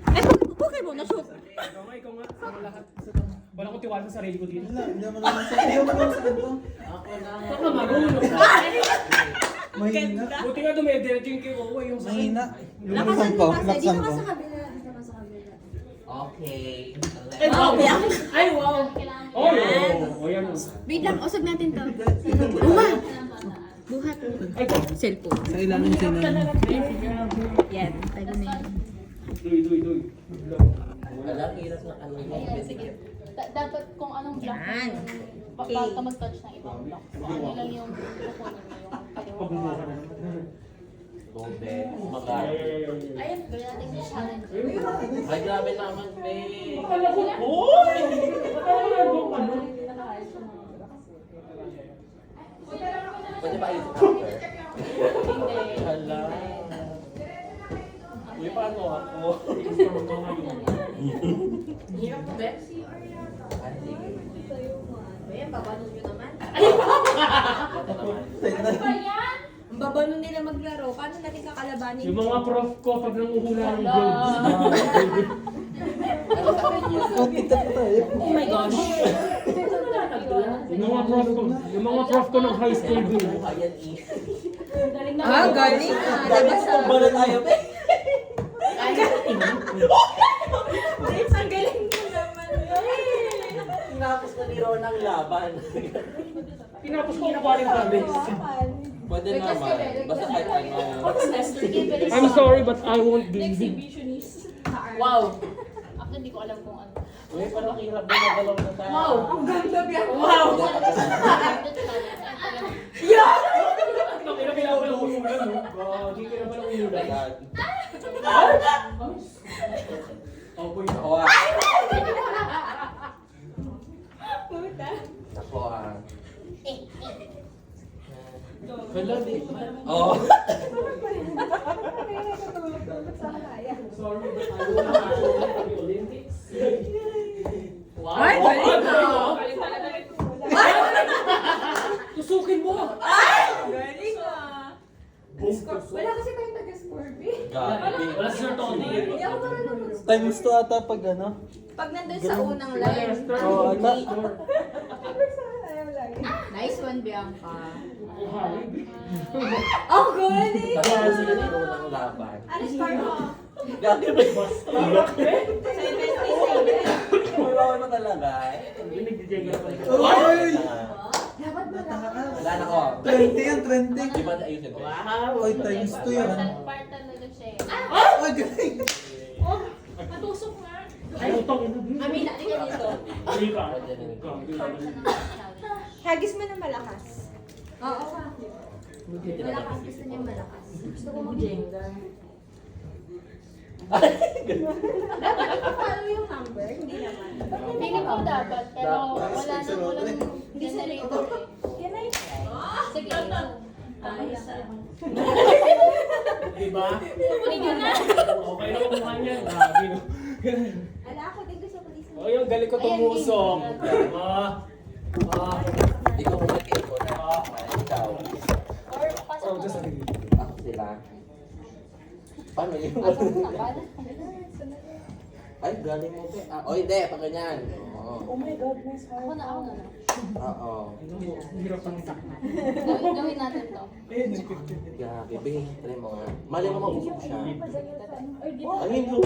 Ay, bukay mo, na-shoot. Ikaw nga. Wala akong tiwala sa sarili ko dito. Hindi mo naman sa kanto. Baka marunong. Mahina. Buti nga dumediretso yung kay Owa yung sa Mahina. Lakasan mo kasi, Laksan dito ko. ka sa kabila. Dito ka sa kabila. Okay. Ay, wow! Ay, wow! Oh, oh, yan. Wait lang, usog natin to. Uma! Buhat. Ay, Cellphone. Sa ilalim siya na. Yan, tayo na yun. Duy. Wala, hirap na ano yun. Sige. Dapat kung anong block Yan. bago ka mag-touch ng ibang block. Ano lang yung kukunin mo yung kaliwa. Gobe. Magari. Ayun, gawin natin yung challenge. Ay, grabe naman, be. Akala ko, oy! Akala ko nandun ano? Pwede ba ito cover? Hindi. Hala. Uy, paano ako? Hirap mo, Bex? Ay, sige. Ayan, babano nyo naman. Ano ba yan? Ang babano nila maglaro. Paano natin kakalabanin? Yung mga prof ko, pag nanguhula ng gold. Ano sa inyo? Oh, kita pa tayo. Oh my gosh. Yung mga prof ko ng high school din. Ayan, eh. Galing na. Ah, galing na. Nabasa. Bala tayo, be. Ang galing mo naman. Tinapos na ni Ron ang laban. Tinapos ko ang paring service. Pwede naman. Basta kahit ano. I'm sorry, but I won't be. Exhibitionist. Wow! Ako hindi ko alam kung ano. Uy, parang hirap na magalaw na tayo. Wow! Ang ganda biya. Wow! Kailangan ko lang umulan, no? Hindi kailangan ko lang umulan. Oh, boy. Ako ah. Ako ah. Hala, di. Oh. Sorry, but I won't go to the Olympics. Wow! Ay, galing na. Tusukin mo! Galing ah. Wala kasi tayong taga-score, B. Gabi. Wala si Sir Tony. Hindi ako marunong mag-score. Times to ata pag ano. Pag nandun sa unang line. Oo, ata. Nice one, Bianca. Oh, Oh, galing! Tapos sila ni Ron ang laban. Ano score mo? Gabi ba yung boss? Wala mo talaga. Oy! Dapat malakas. Wala na ko. 20 yan, 20. Di ba ayusin ko? Oy, times 2 yan. Part talaga siya eh. Oh, galing. Matusok nga. Ay, utang ina. Amin, natin ka dito. Hindi ka. Part siya ng challenge. Hagis mo na malakas. Oo ka. Malakas, gusto niya malakas. Gusto ko mag-jenga. Dapat ipapalo yung number, hindi naman. Feeling ko dapat, pero wala nang walang generator eh. Yan ay. Sige, Kaya ka. Diba? kukunin ko na. Okay na kumuha niya. Grabe, no? Ala, ako din gusto ko dito. Oh, yung galing ko tumusong. Hindi ko kumagin ko na. Ikaw. Or pasok mo. Ako sila. Paano yun? Pasok mo na ba? Ay, galing mo ba? Ah, oh, hindi. Pag ganyan. Oo. Ako na. Oo. Hirap ang sakna. Gawin natin to. Grabe, be. Try mo nga. Mali mo mabusog siya. Ay, hindi mo.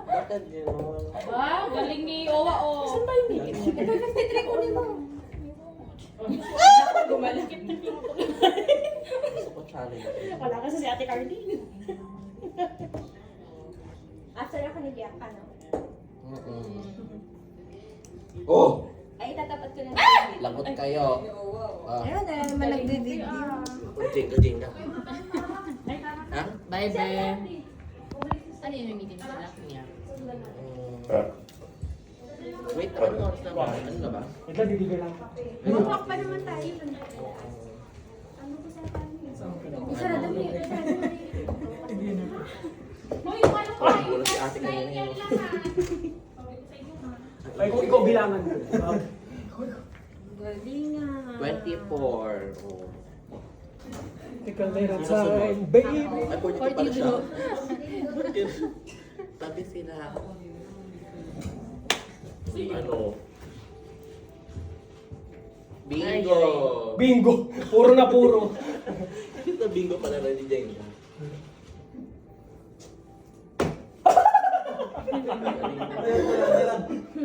Bakit gano'n? Wow, galing ni Owa o. Saan ba yung meeting? Ito, 53 kunin mo. Gumalakit na yung Gusto ko challenge. Wala kasi si Ate Cardine. After ako ni Bianca, no? Oh! Ay, tatapat ko na. Lagot kayo. Ah. Ayun, na naman nagdidig. Kujing ka. Ha? Bye, bye. Ano yung meeting sila? Wait, ano oras na ba? Ano na ba? Ito, diligan lang. Walk pa naman tayo. Ano ko sa Isarado mo yun. Wala si ate kanina yun. Ay, kung ikaw bilangan mo. Galing nga. 24. Oh. Take a little time, baby. Ay, 42 pala siya. Tabi sila. Ano? Bingo! Bingo. Puro na puro. Ito bingo pala na ni Jenga.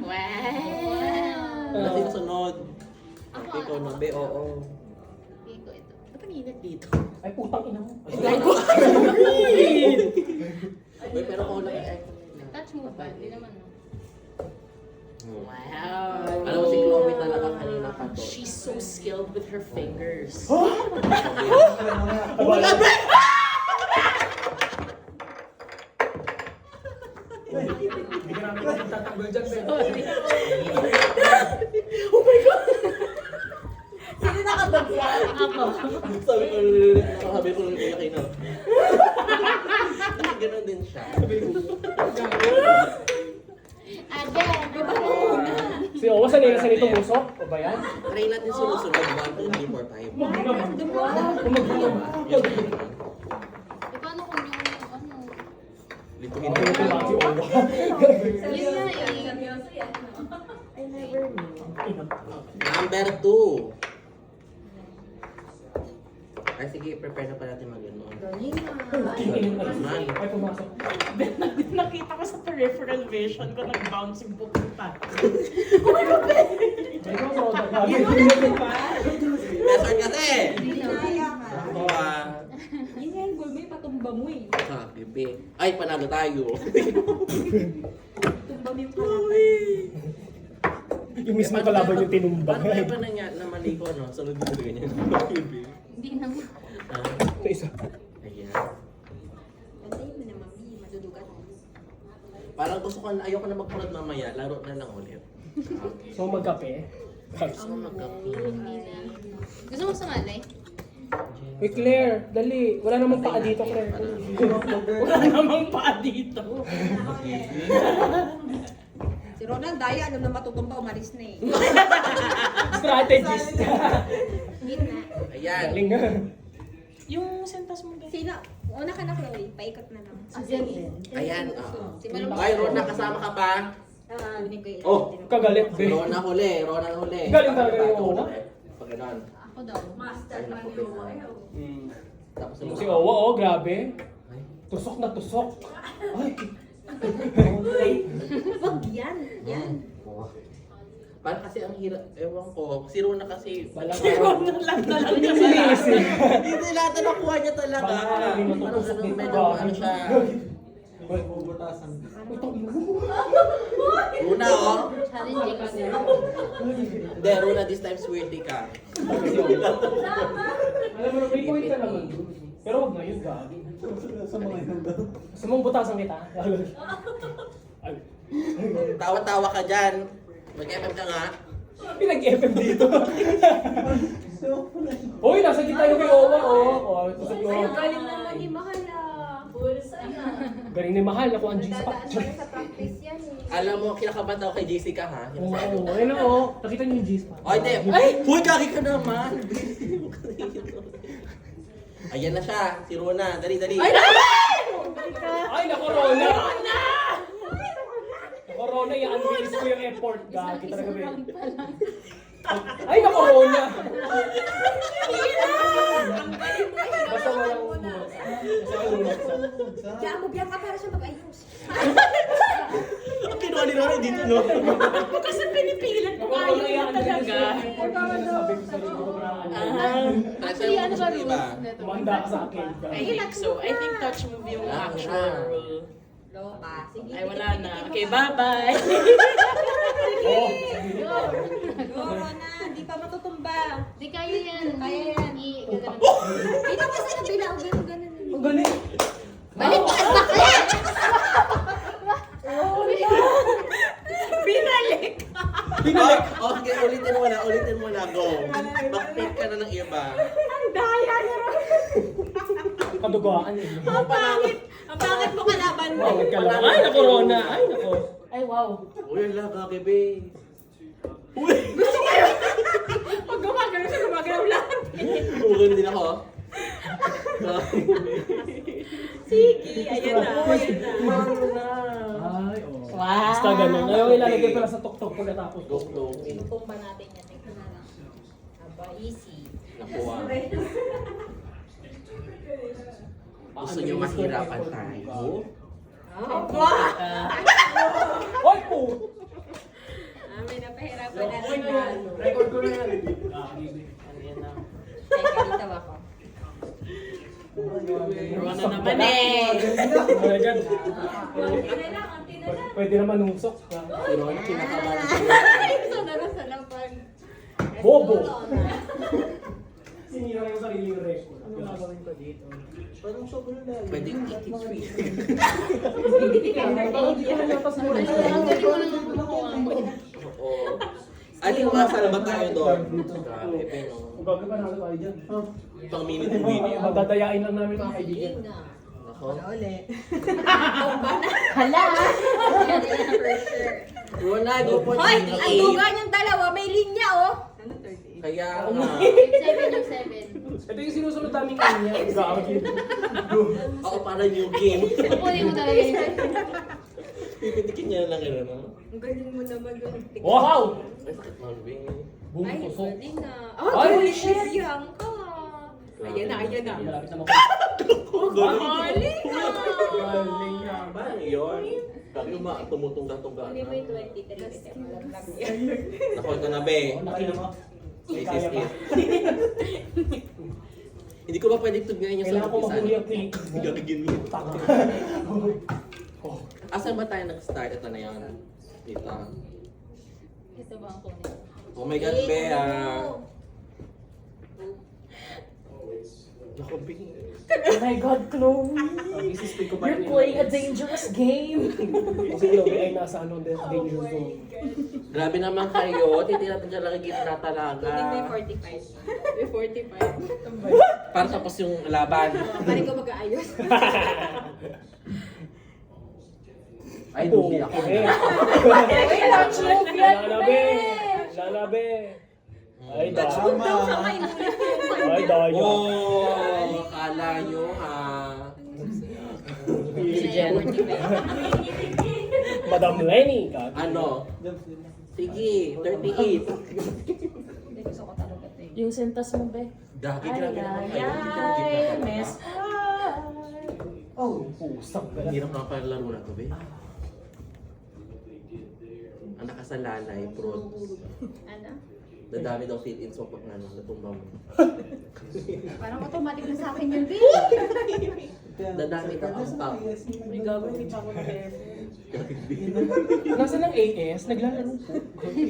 Wow! Kasi kasunod. Ako, Ikaw na, be, oo. Bingo ito. Ba't ang init dito? Ay, putang ina mo. Be, pero kung lang Touch mo ba? Hindi naman. No? Wow! Alam mo si Chloe talaga kanina pa to. She's so skilled with her fingers. Hindi ka namin kasi tatanggol dyan, Ben. Sino nakabagsa? Ako. Sabi ko, nakasabi ko lang kaya kayo na. Kasi gano'n din siya. Again! Di ba mo muna? Si Owa, sanay na sanay tumusok? O ba yan? Try natin sunod-sunod. 1, 2, 3, 4, 5. Huwag naman. E paano kung yung ano? Lituhin Ito mo. lang si Owa. Yun nga eh. Number 2. Ay, sige, prepare na pa natin mag-ano. Tingin na Man. Ay, pumasok. Nakita ko sa peripheral vision ko, nag-bouncing pupunta. Ay, ikaw, soda. Lesson kasi! Bawa. Yun yan, Gulme, patumba mo eh. Kakibi. Ay, panalo tayo. Tumba mo yung kalapad. Yung mismo kalaban yung tinumbang. Paano ba na niya na mali ko, no? Sunod mo ganyan. Kakibi. Hindi naman. Ito isa. Ayan. Bantayin mo na, mami. Madudugat. Parang gusto ko na, ayoko na magpunod mamaya. Laro na lang ulit. Okay. So, magkape. Gusto ko mag-kapi. Hindi na. Gusto mo sumali? Uy, Claire, dali. Wala namang paa dito, Claire. Wala namang pa dito. Si Ronald, daya, alam na matutumba, umalis na eh. Strategist. Gitna. Ayan. Galing nga. Yung sentas mo, Ben. Sino? Una ka na, Chloe. Paikot na lang. Ayan. Si Malong. Ay, Rona, kasama ka pa? Kunin ko yung Oh. Kagalit, be. Rona huli. Rona huli. Galing talaga yung una. Pag ganon. Ako daw. Ay, naku, Tapos Si Owa, oh, grabe. Ay. Tusok na tusok. Ay. Wag yan. Yan. Parang kasi ang hirap, ewan ko. Si Rona kasi, Balang Pero araw. nalang na lang Hindi sinisi. hindi lahat na nakuha niya talaga. Balang araw, hindi Parang matutusok ganun, dito. medyo ano siya. Bubutasan. Rona, oh. Challenging kasi. Hindi, Rona, this time swerte ka. Alam mo, may point ka naman. Pero wag na yun, gagi. Sa mga yun daw. Gusto mong butasan kita? Ay. Tawa-tawa ka dyan. Mag-FM ka nga. Pinag-FM dito. Uy, nasa kita yung kay Owa, oh. Oh, tusok yung Owa. Galing naman ni Mahala. Galing ni Mahal, ako ang G-spot. Dadaan tayo sa practice yan eh. Alam mo, kinakabahan daw kay JC ka, ha? Oo, ayun na, oh. Nakita niyo yung G-spot. Oh, hindi. Ay! Huy, kaki ka naman! Ayan na siya, si Rona. Dali, dali. Ay, naku, Rona! Naku, Rona, i-unrelease ko yung effort. Gagi talaga, be. Ay, naku, Rona! Basta walang bumas. Basta walang bumas. Kaya mo biyak ka para siya mag-ayos. Ang kinuha ni Rona dito, no? Kasi pinipilit ko ayaw na talaga. Sabi ko sa'yo, hindi ko parang Actually, ano ba Iba. rules nito? Tumanda ka sa akin. I think so. I think touch move yung actual rule. Loka. Sige. Ay, wala na. Okay, bye-bye. Oh, Go, Rona. Di pa matutumba. Di kaya yan. Kaya yan. I-gano'n. Dito ka sa kabila. O ganun. ang galing. Balik ka! Bakit? Binalik! Pinalik. Oh, sige, ulitin mo na, go. Backpick ka na ng iba. Kadugaan eh. Ang pangit mo kalaban mo. Wow, nagkalaman. Ay, naku, Rona. Ay, naku. Ay, wow. Uy, ala, kakibi. Pag gumagano siya, gumagano lahat. Gumagano din ako. Sige, ayan na. Ano na? Ay, oh. Wow. Basta ganun. Ngayon ilalagay pala sa tuktok pagkatapos. Go. Inutumba natin yan. Tingnan na lang. Aba, easy. Nakuha. Gusto niyo mahirapan tayo? Hoy po! May napahirapan na rin na. Record ko na yan. Ano yan na? Teka, dito ako. Ano naman eh. Ano yan? Konti na lang, konti na lang. Pwede naman usok. Pero ano kinakabalan ko? Sana lang pag... Bobo! Sinira yung sariling record. Ano gagawin ko dito? Parang sobrang lalim. Pwede ikit-sweet. Hindi ka na Ang galing mo lang makuha mo. Oo. Aliwasan ba tayo doon? Grabe, pero Kung gagawin pa natin tayo dyan. pang minute to video. Magdadayain lang namin mga kaibigan. Ako? Hala! Yan na for sure. Rona, go for Hoy, ang 38. duga niyong dalawa, may linya oh. Kaya nga. 7 yung 7. Ito yung sinusunod naming kanya. Gagawin. Oo, para new game. Kukunin mo talaga yung Pipitikin niya lang yun, no? Ang galing mo naman yun. Wow! Ay, sakit mo, Bing. Boom, Ay, tusok. galing na. Ay, Oh, shit! sheriang ka. Ayan na, ayan na. Malapit na makuha. Galing na. Galing na. Paano yun? Bakit tumutungga-tungga Hindi mo na? yung 23 kasi malaglag yan. Nakuha ka na, be. Nakina mo. This Kaya is pa. it. Hindi ko ba pwede tugnayin yung Kailangan ko umpisa? mahuli ang click. Gagawin mo. Taka. Oh. Asan ba tayo nag-start? Ito na yan. Dito. Ito ba ang kunin? Oh my God, be. Naku, Bing. Oh my God, Chloe! You're playing a dangerous game! Kasi Chloe ay nasa danger zone. Grabe naman kayo. Titira ka lang ang gitna talaga. Hindi may 45. May 45. Para tapos yung laban. Paano ko mag-aayos? Ay, dugi ako. Lalabe! Lalabe! Ay, Shoot daw sa dama! may ulit. Ay, dayo! Oh, akala nyo ha. Si Jen. Madam Lenny! Gagi. Ano? Sige, 38. Hindi gusto ko talaga ito eh. Yung sentas mo, be. Dagi, grabe naman kayo. Ay, miss. Oh, pusang Ang gala. hirap naman pala laro na to, be. Ang nakasalalay, prod. Ano? Dadami daw fill-ins mo pag natumba mo. Parang automatic na sa akin yun, B. Dadami daw ang pop. May gagawin pa ako ng Nasaan ang AS? Naglalaro po.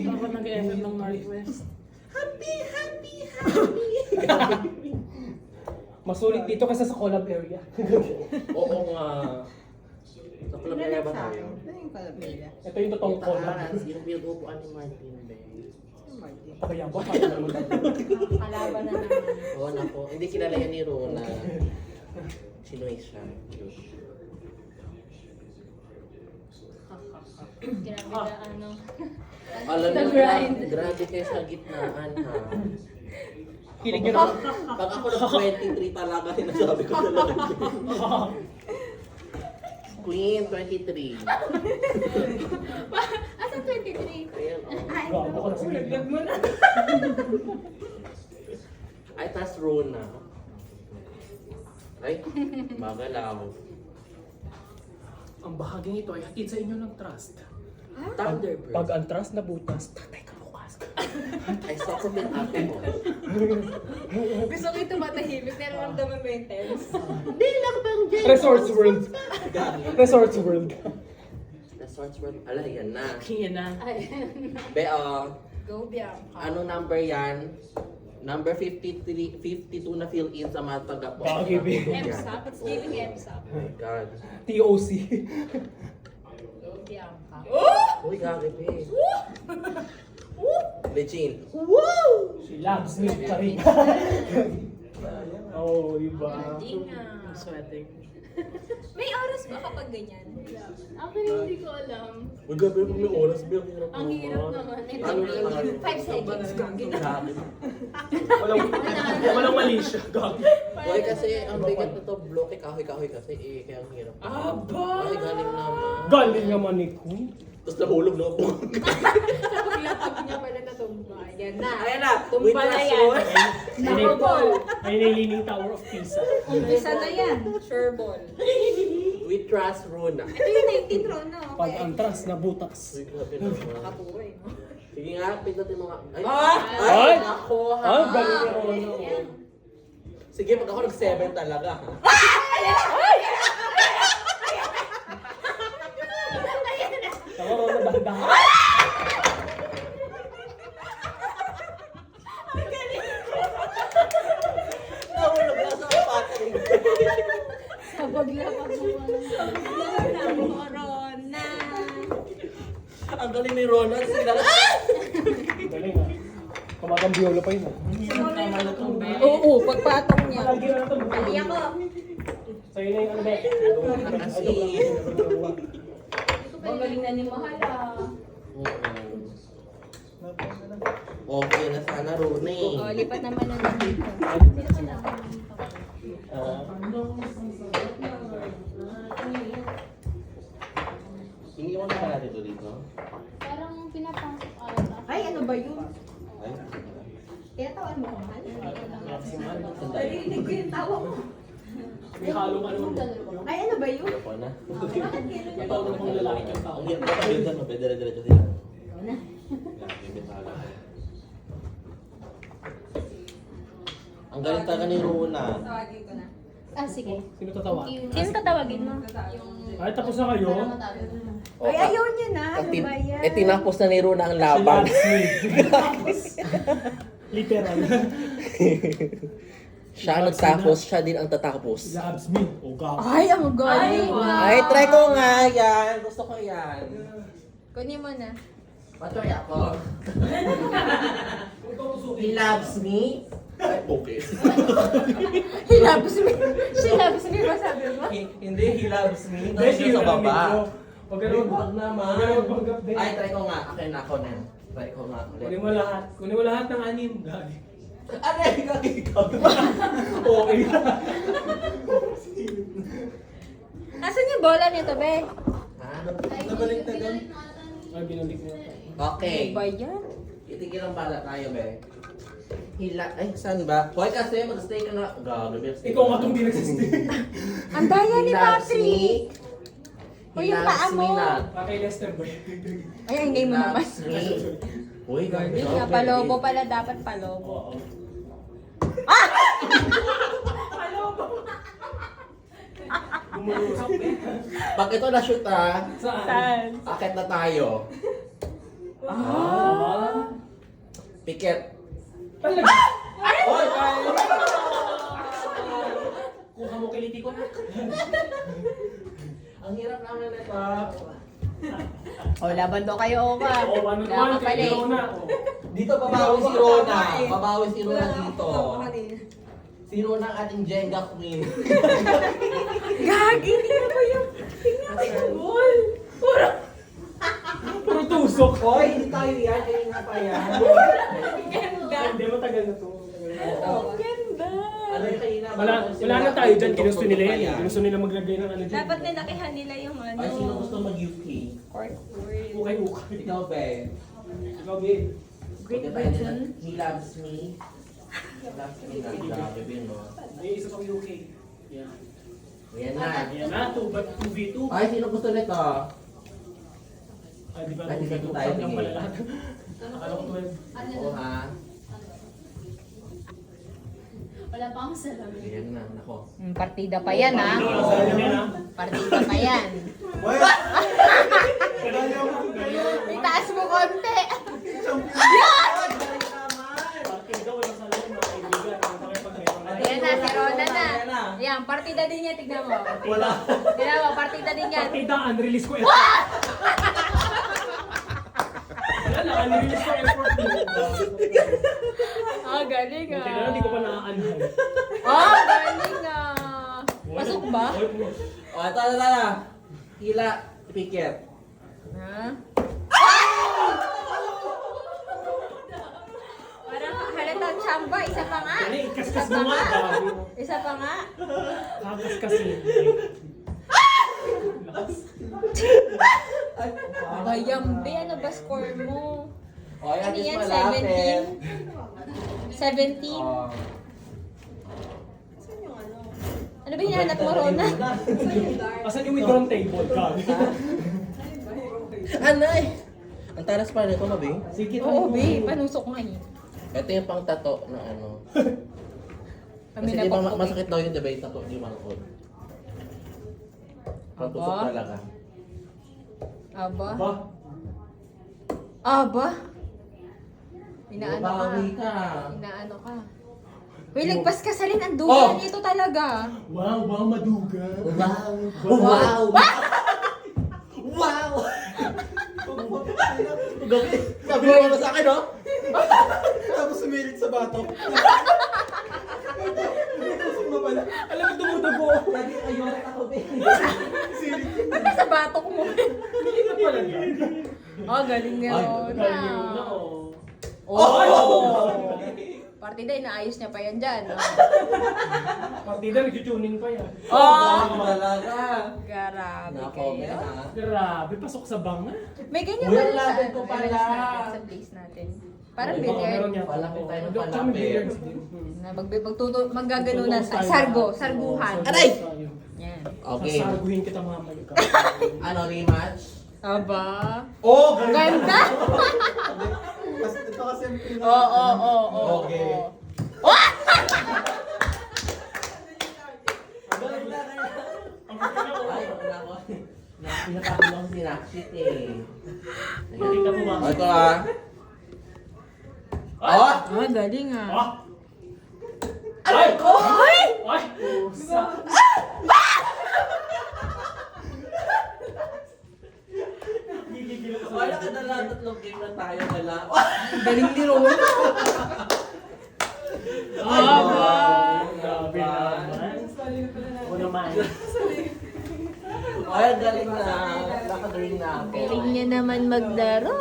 Ako nag-FM ng Northwest. Masulit dito kaysa sa collab area. Oo nga. Sa club area ba tayo? Ito yung totoong collab. Yung pinag-upuan ni Martin, be. Kaya ba? Paano naman tayo? Kalaban na naman. Oo, nako. Hindi kilala yan ni Rona. Sinuwi siya. Grabe ka, ano. Alam The niyo, grind. grabe kayo sa gitnaan, ha? Kilig nyo na. Pag ako nag-23 talaga, sinasabi ko talaga. Queen, 23. Asan 23? Ayan, oh. Gago ko na sa gitna. mo na. Ay, tas Rona. Ay, magalaw. Ang bahaging ito ay hatid sa inyo ng trust. Thunderbird. Pag ang trust na butas, tatay ka bukas. Ay, sakto din ate mo. Gusto ko ito matahimik, pero ang dami mo intense. Hindi lang bang dyan. Resorts World. Resorts World. Resorts World. Ala, yan na. Yan na. Be, Go, Bianca. ano number yan? Number 53, 52 na fill-in sa mga taga po. Bagay, be. EMSAP, it's giving EMSAP. Oh my God. TOC. Go, Bianca. Uy, gagi, be. Regine. Si Labs Smith pa rin. Oh, iba. Hindi nga. I'm sweating. May oras ba kapag ganyan? Actually, hindi ko alam. Huwag gabi pag may oras, Bel. Ang hirap naman. Ito, Ano lang? 5 seconds. Grabe. Walang mali siya. Gabi. Hoy, kasi ang bigat nito, bloke, kahoy-kahoy kasi eh, kaya ang hirap. Aba! Ay, galing naman. Galing naman ni Queen. Tapos nahulog na ako. Sa paglapag niya pala natumba. Yan na. Ayan na, Tumba with na last yan. one. Nakaball. Ay, nailing Tower of Pisa. Umpisa na yan. Sure ball. We trust Rona. Ito yung 19 round na. Pag Okay. antras na butas. Uy, grabe naman. Nakaturoy, no? Sige nga, pindutin mo nga. Ay, Ah! Ay! Nako, ha? Ah, galing ni Rono. Sige, pag ako nag-7 talaga, ha? Ako, Rono, dahan-dahan. Nahulog na sa patring. Sa paglapag mo Corona. Ang galing ni Rona. Sila Galing ah. Kumagang biola pa yun ah. Oo, pagpatong niya. Lagi na ito. Ali ako. Sa'yo na yung ano ba? kasi. Ang galing na ni Mahala. Okay na sana, Rona eh. Oh, lipat naman na lang dito. Iniwan na ba natin ito dito? Parang pinapasok ata. Ay, ano ba yun? Ay, Kaya tawan mo ko, Mahal? sandali. Narinig ko yung tawa mo. May halong ano. Ay, ano ba yun? Ako na. May tawag na pang lalaki yung tao. Ang hirap ba tayo dyan? Dire-diretso sila. Ano? Ang galing talaga ni Rona. Tawagin ko na. Ah, sige. Sino tatawa? Sino tatawagin mo? Ay, tapos na kayo? Ay, ayaw niya na. Ano ba yan? tinapos na ni Rona ang laban. Literal. Siya ang nagtapos, siya din ang tatapos. Labs me. O gag. Ay, ang galing. Ay, try ko nga yan. Gusto ko yan. Kunin mo na. Patry ako. He loves me. Ay, okay. He loves me. She loves me ba sabi mo? Hindi, he loves me. Hindi, Siya sa baba. Huwag ganun. Wag naman. Huwag ganun. Ay, try ko nga. Akin na ako na. Try ko nga. Kunin mo lahat. Kunin mo lahat ng anim. Gagi. Aray, ikaw. Okay. Asan yung bola nito, be? Ha? Nabaligtagan. Ay, binalik mo. Okay. Ano ba yan? Itigil ang bala tayo, be. Ay, saan ba? Hoy, kasi mag-stay ka na. Gabi, be. Ikaw nga itong di nagsistay. Ang daya ni He loves Patrick. me. Uy, yung paa mo. Kay Lester boy. Ay, ang game mo naman. Loves me. Uy, gabi. Hindi nga, palobo pala. Dapat palobo. Oo. Gumulusok eh. Pag ito na-shoot Saan? akit na tayo. Ah. Pikit. Talaga. Hoy! Kuha mo kiliti ko na. Ang hirap naman ito. O, laban daw kayo, Oka. Oo, ano naman. Kaya na. Dito babawi si Rona. Babawi si Rona dito. Si Rona ang ating Jenga Queen. Gagi, tingnan mo yung... Tingnan mo yung ball. Puro tusok. Hoy, hindi tayo yan. Kaya nga pa yan. Ganda. Hindi, matagal na to. Ang ganda. Ano yung kanina? Wala na tayo dyan. Ginusto nila yan. Ginusto nila maglagay ng ano dyan. Dapat nilakihan nila yung ano. Ay, sino gusto mag-UK? Ukay-ukay. Ikaw, be. Ikaw, babe. Great Pagka tayo Britain. na- He loves me. He loves me na. Grabe, be, no? May isa pang UK. Yan. Ayan na. Yan na. 2v2. Ay, sino gusto nito? Ay, di ba? Ay, di ba 2v2? tayo, Saan lang sige. pala lahat? Akala ko 12. Oo, ha? Wala pa akong salamin. Ayan na, nako. Partida pa yan, ha? Yan na. Partida pa yan. Itaas mo konti. Partida, walang salong, mga kaibigan. Ang pakipag-repang. Ayan na, si Rona na. Yan, partida din niya, tignan mo. Wala. Tignan mo, partida din yan. Partida, unreleased ko effort. Wala na, unreleased ko effort. Ah, galing Buti na lang, hindi ko pa na-unhide. Ah, galing ah. Pasok ba? Oy, Tara. Hila. Pikit. Ha? Parang halatang tsamba. Isa pa nga. Ano, Isa ikaskas pa mo nga. nga. Grabe mo. Isa pa nga. Kakas kasi. Bayambi, ano ba score mo? O, ayan, Ano is yan, malapit. 17? Oh. Ano ba hinahanap mo, Rona? Asan yung withdrawn table? Grabe. Anay! Ang taras pa nito, Mabi. Sige, Oo, babe. Panusok nga eh. Ito yung pang tato na ano. Kami Kasi na di ba pokpok. masakit daw yung debate tato ni Mangkod. Pang-tusok Aba? talaga. Aba? Ba? Aba? Inaano ka? Bawi ka. Inaano ka? Uy, lagpas ka sa rin. Ang Oh! dugan nito talaga. Wow, maduga. Wow! Wow! Wow! Gabi, sabi mo na sa akin, no? Tapos sumilit sa batok. Tusok na pala. Alam mo, dumudugo. Lagi ayore ako, be. Ba't nasa batok mo? Hindi na pala yan. Oh, galing ni Ay, Rona. Oh! Partida, inaayos niya pa yan dyan. Partida, nag-tuning pa yan. Oh! Talaga. Grabe Nako, be, kayo. ha? Grabe, pasok sa banga. May ganyan Uy, ba ang rin sa, laban ko pala. sa place natin? Parang Oo, billiard. meron yan. Palapit tayo ng Kami palapit. billiards din. Na maggaganunan sa sarguhan. Aray! Yan. Okay. Sasarguhin kita mamaya ka. Ano, rematch? Aba? Oh! Ganda! Ito kasi ang pinaka... Oo. Okay. Ay, nako. Pinatapos ako sinaksit eh. Nakita ko ba? O, ito ah. Oh! Ah, galing ah. Ah! Ay! Ay! Ay! Pusa! Gigigil ako sa Wala ka na lang, tatlong game na tayo wala. Galing ni Rona. Aba! Grabe naman. Ako naman. Ay, galing na. Nakagaling na ako. Galing niya naman maglaro.